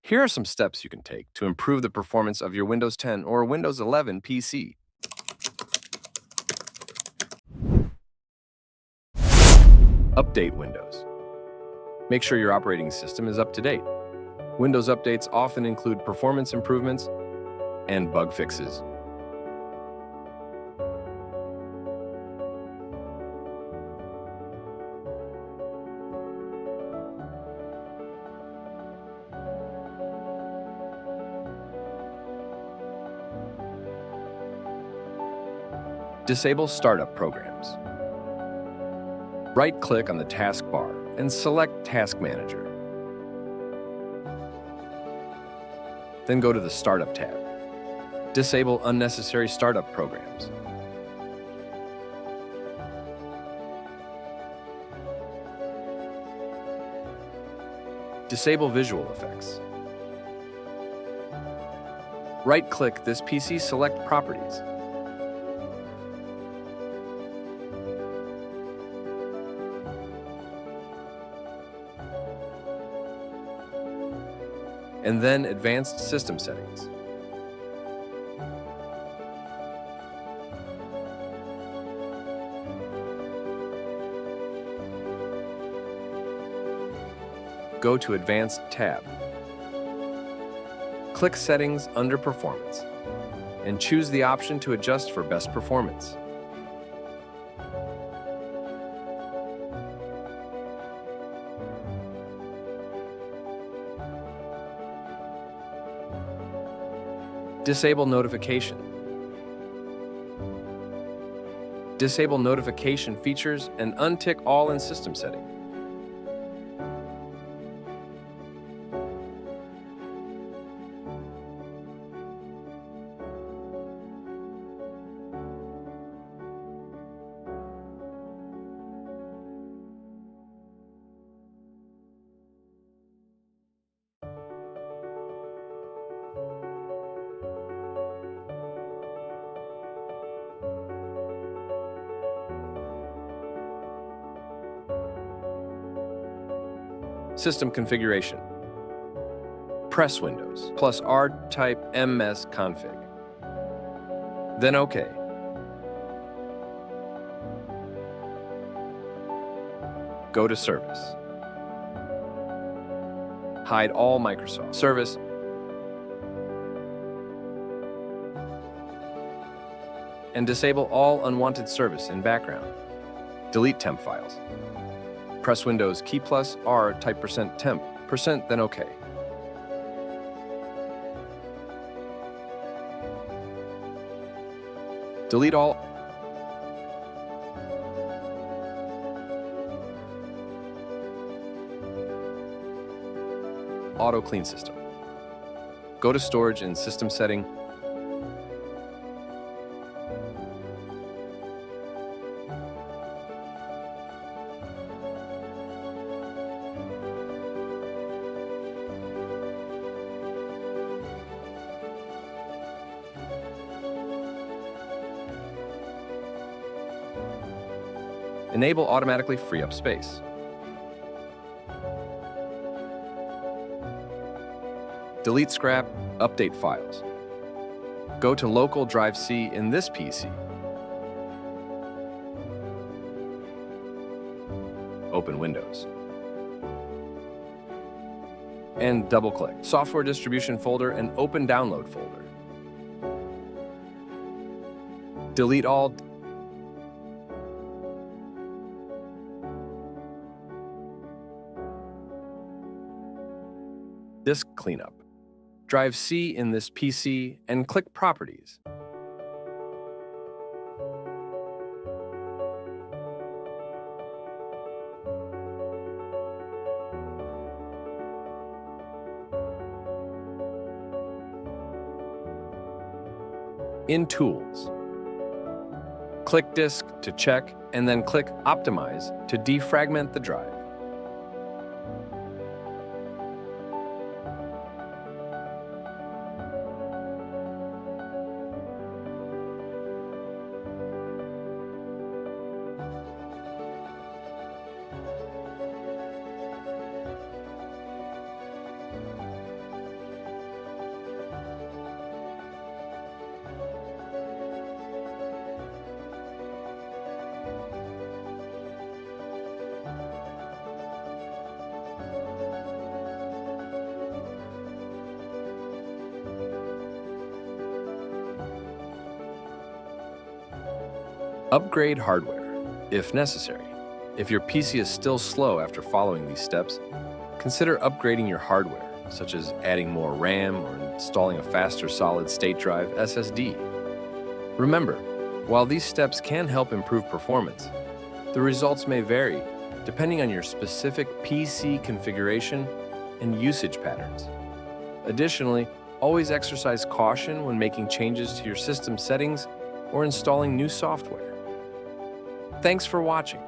Here are some steps you can take to improve the performance of your Windows 10 or Windows 11 PC. Update Windows. Make sure your operating system is up to date. Windows updates often include performance improvements and bug fixes. Disable startup programs. Right-click on the taskbar and select Task Manager. Then go to the Startup tab. Disable unnecessary startup programs. Disable visual effects. Right-click this PC, select Properties. And then Advanced System Settings. Go to Advanced tab. Click Settings under Performance and choose the option to adjust for best performance. Disable notification. Disable notification features and untick all in system setting. System configuration. Press Windows plus R, type msconfig. Then OK. Go to Service. Hide all Microsoft Service. And disable all unwanted service in background. Delete temp files. Press Windows key plus R, type %temp, then OK. Delete all Auto Clean System. Go to Storage and System Setting. Enable automatically free up space. Delete scrap, update files. Go to Local Drive C in this PC. Open Windows. And double-click Software Distribution folder and open Download folder. Delete all Disk Cleanup. Drive C in this PC and click Properties. In Tools, click Disk to check and then click Optimize to defragment the drive. Upgrade hardware, if necessary. If your PC is still slow after following these steps, consider upgrading your hardware, such as adding more RAM or installing a faster solid-state drive SSD. Remember, while these steps can help improve performance, the results may vary depending on your specific PC configuration and usage patterns. Additionally, always exercise caution when making changes to your system settings or installing new software. Thanks for watching.